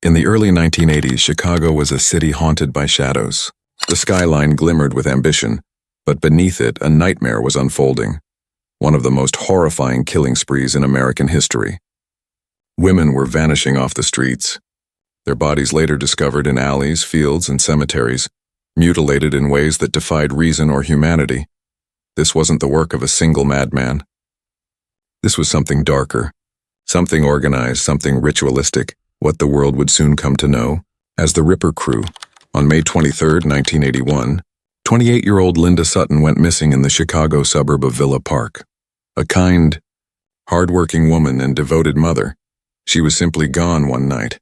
In the early 1980s, Chicago was a city haunted by shadows. The skyline glimmered with ambition, but beneath it, a nightmare was unfolding. One of the most horrifying killing sprees in American history. Women were vanishing off the streets. Their bodies later discovered in alleys, fields, and cemeteries, mutilated in ways that defied reason or humanity. This wasn't the work of a single madman. This was something darker, something organized, something ritualistic, what the world would soon come to know as the Ripper Crew. On May 23, 1981, 28-year-old Linda Sutton went missing in the Chicago suburb of Villa Park. A kind, hard-working woman and devoted mother, she was simply gone one night,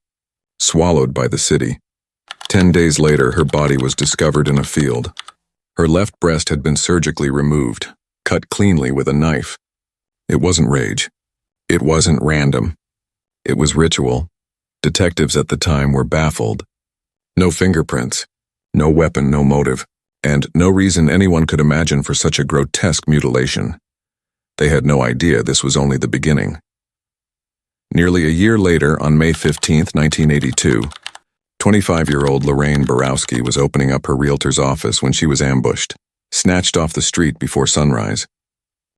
swallowed by the city. 10 days later, her body was discovered in a field. Her left breast had been surgically removed, cut cleanly with a knife. It wasn't rage. It wasn't random. It was ritual. Detectives at the time were baffled. No fingerprints, no weapon, no motive, and no reason anyone could imagine for such a grotesque mutilation. They had no idea this was only the beginning. Nearly a year later, on May 15, 1982, 25-year-old Lorraine Borowski was opening up her realtor's office when she was ambushed, snatched off the street before sunrise.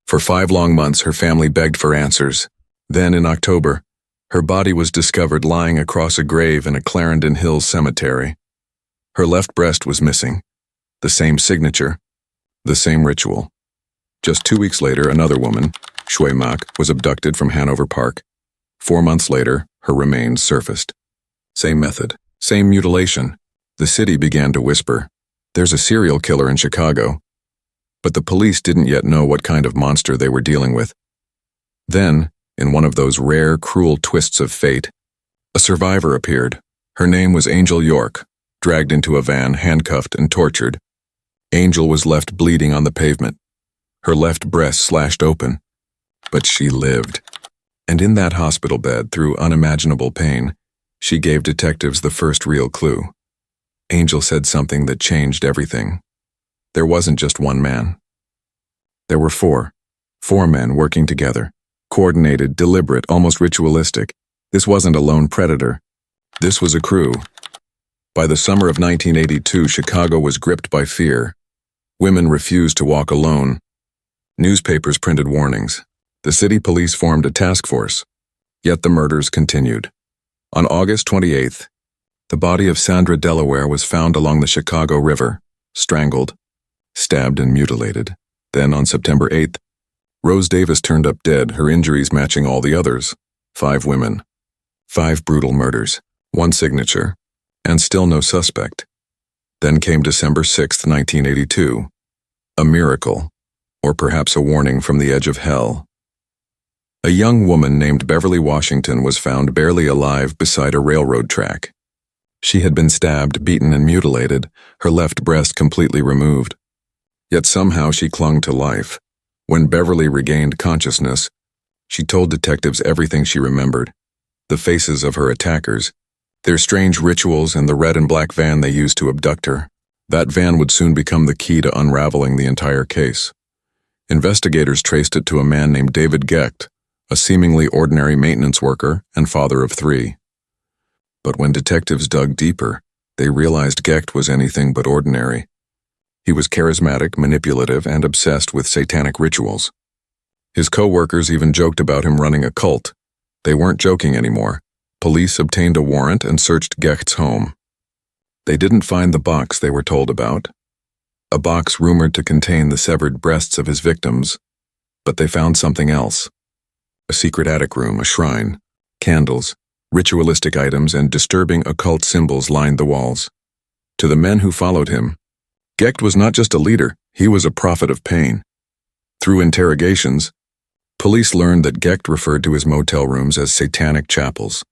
For 5 long months, her family begged for answers. Then, in October, her body was discovered lying across a grave in a Clarendon Hills cemetery. Her left breast was missing. The same signature, the same ritual. Just 2 weeks later, another woman, Shui Mak, was abducted from Hanover Park. 4 months later, her remains surfaced. Same method, same mutilation. The city began to whisper, "There's a serial killer in Chicago." But the police didn't yet know what kind of monster they were dealing with. Then, in one of those rare, cruel twists of fate, a survivor appeared. Her name was Angel York, dragged into a van, handcuffed and tortured. Angel was left bleeding on the pavement, her left breast slashed open. But she lived. And in that hospital bed, through unimaginable pain, she gave detectives the first real clue. Angel said something that changed everything. There wasn't just one man. There were 4 men working together. Coordinated, deliberate, almost ritualistic. This wasn't a lone predator. This was a crew. By the summer of 1982, Chicago was gripped by fear. Women refused to walk alone. Newspapers printed warnings. The city police formed a task force. Yet the murders continued. On August 28th, the body of Sandra Delaware was found along the Chicago River, strangled, stabbed and mutilated. Then on September 8th, Rose Davis turned up dead, her injuries matching all the others. 5 women. 5 brutal murders. 1 signature. And still no suspect. Then came December 6, 1982. A miracle. Or perhaps a warning from the edge of hell. A young woman named Beverly Washington was found barely alive beside a railroad track. She had been stabbed, beaten, and mutilated, her left breast completely removed. Yet somehow she clung to life. When Beverly regained consciousness, she told detectives everything she remembered. The faces of her attackers, their strange rituals, and the red and black van they used to abduct her. That van would soon become the key to unraveling the entire case. Investigators traced it to a man named David Gecht, a seemingly ordinary maintenance worker and father of 3. But when detectives dug deeper, they realized Gecht was anything but ordinary. He was charismatic, manipulative, and obsessed with satanic rituals. His co-workers even joked about him running a cult. They weren't joking anymore. Police obtained a warrant and searched Gecht's home. They didn't find the box they were told about, a box rumored to contain the severed breasts of his victims, but they found something else. A secret attic room, a shrine, candles, ritualistic items, and disturbing occult symbols lined the walls. To the men who followed him, Gecht was not just a leader, he was a prophet of pain. Through interrogations, police learned that Gecht referred to his motel rooms as satanic chapels.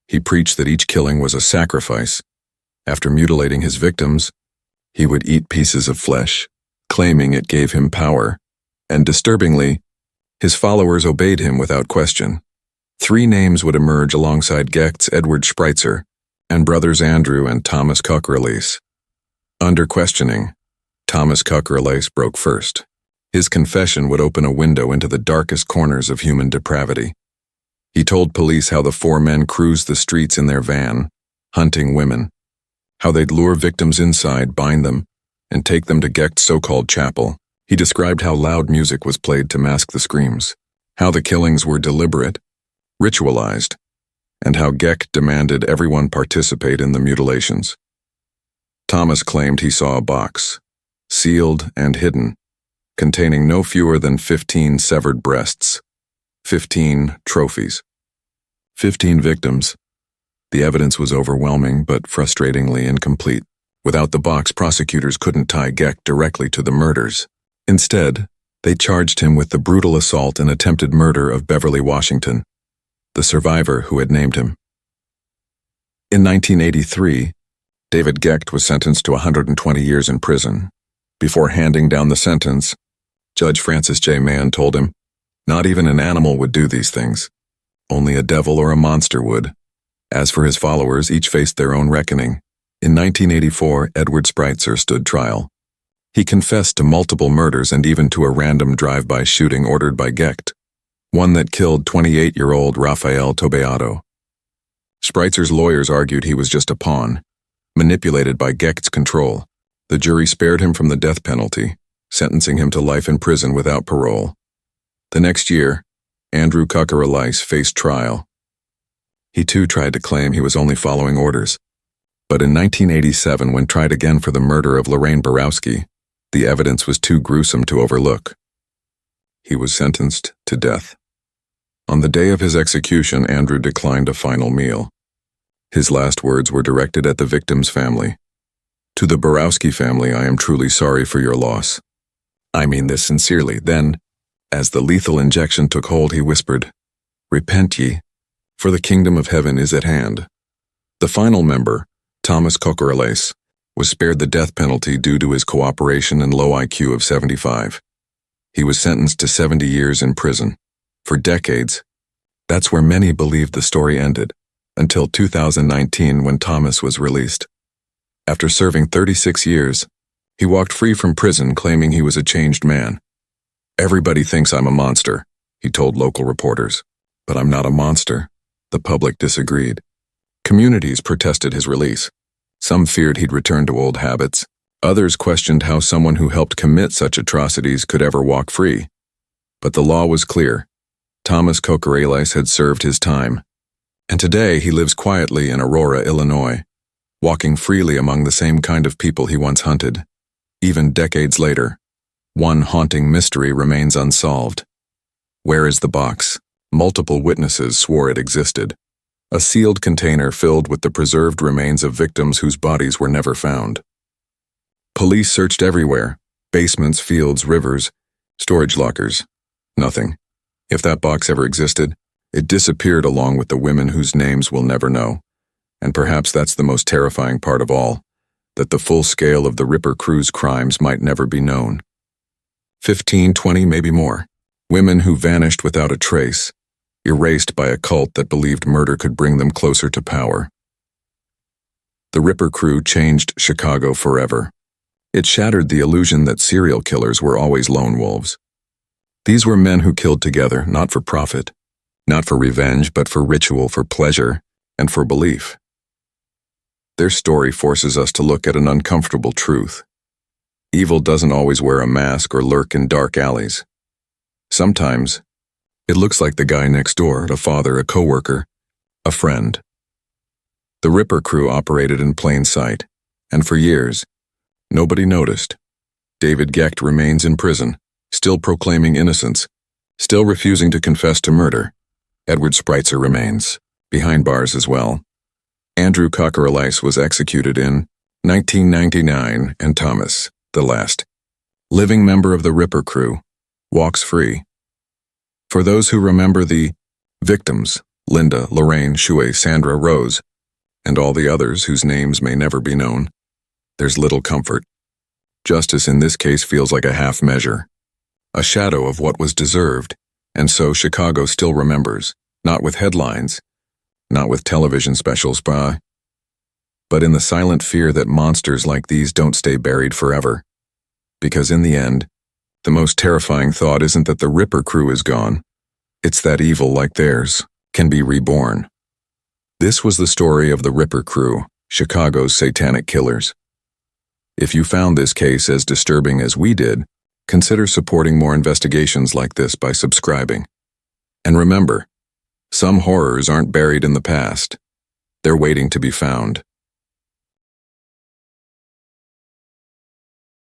He preached that each killing was a sacrifice. After mutilating his victims, he would eat pieces of flesh, claiming it gave him power. And disturbingly, his followers obeyed him without question. 3 names would emerge alongside Gecht's Edward Spreitzer and brothers Andrew and Thomas Cockerilease. Under questioning, Thomas Cockerilease broke first. His confession would open a window into the darkest corners of human depravity. He told police how the 4 men cruised the streets in their van, hunting women. How they'd lure victims inside, bind them, and take them to Gecht's so-called chapel. He described how loud music was played to mask the screams, how the killings were deliberate, ritualized, and how Gecht demanded everyone participate in the mutilations. Thomas claimed he saw a box, sealed and hidden, containing no fewer than 15 severed breasts, 15 trophies, 15 victims. The evidence was overwhelming but frustratingly incomplete. Without the box, prosecutors couldn't tie Gecht directly to the murders. Instead, they charged him with the brutal assault and attempted murder of Beverly Washington, the survivor who had named him. In 1983, David Gecht was sentenced to 120 years in prison. Before handing down the sentence, Judge Francis J. Mann told him, "Not even an animal would do these things. Only a devil or a monster would." As for his followers, each faced their own reckoning. In 1984, Edward Spreitzer stood trial. He confessed to multiple murders and even to a random drive-by shooting ordered by Gecht, one that killed 28-year-old Rafael Tobeato. Spreitzer's lawyers argued he was just a pawn, manipulated by Gecht's control. The jury spared him from the death penalty, sentencing him to life in prison without parole. The next year, Andrew Kucker-Elias faced trial. He too tried to claim he was only following orders. But in 1987, when tried again for the murder of Lorraine Borowski, the evidence was too gruesome to overlook. He was sentenced to death. On the day of his execution, Andrew declined a final meal. His last words were directed at the victim's family. "To the Borowski family, I am truly sorry for your loss. I mean this sincerely." Then, as the lethal injection took hold, he whispered, "Repent ye, for the kingdom of heaven is at hand." The final member, Thomas Kucker-Elias, was spared the death penalty due to his cooperation and low IQ of 75. He was sentenced to 70 years in prison. For decades, that's where many believed the story ended, until 2019 when Thomas was released. After serving 36 years, he walked free from prison claiming he was a changed man. "Everybody thinks I'm a monster," he told local reporters. "But I'm not a monster." The public disagreed. Communities protested his release. Some feared he'd return to old habits. Others questioned how someone who helped commit such atrocities could ever walk free. But the law was clear. Thomas Kucker-Elias had served his time. And today he lives quietly in Aurora, Illinois, walking freely among the same kind of people he once hunted. Even decades later, one haunting mystery remains unsolved. Where is the box? Multiple witnesses swore it existed. A sealed container filled with the preserved remains of victims whose bodies were never found. Police searched everywhere: basements, fields, rivers, storage lockers. Nothing. If that box ever existed, it disappeared along with the women whose names we'll never know. And perhaps that's the most terrifying part of all, that the full scale of the Ripper Crew's crimes might never be known. 15, 20, maybe more. Women who vanished without a trace, erased by a cult that believed murder could bring them closer to power. The Ripper Crew changed Chicago forever. It shattered the illusion that serial killers were always lone wolves. These were men who killed together, not for profit, not for revenge, but for ritual, for pleasure, and for belief. Their story forces us to look at an uncomfortable truth. Evil doesn't always wear a mask or lurk in dark alleys. Sometimes, it looks like the guy next door, a father, a coworker, a friend. The Ripper Crew operated in plain sight, and for years, nobody noticed. David Gecht remains in prison, still proclaiming innocence, still refusing to confess to murder. Edward Spreitzer remains, behind bars as well. Andrew Kucker-Elias was executed in 1999, and Thomas, the last living member of the Ripper Crew, walks free. For those who remember the victims, Linda, Lorraine, Shuey, Sandra, Rose, and all the others whose names may never be known, there's little comfort. Justice in this case feels like a half measure, a shadow of what was deserved, and so Chicago still remembers, not with headlines, not with television specials, but in the silent fear that monsters like these don't stay buried forever. Because in the end, the most terrifying thought isn't that the Ripper Crew is gone, it's that evil like theirs can be reborn. This was the story of the Ripper Crew, Chicago's Satanic killers. If you found this case as disturbing as we did, consider supporting more investigations like this by subscribing. And remember, some horrors aren't buried in the past. They're waiting to be found.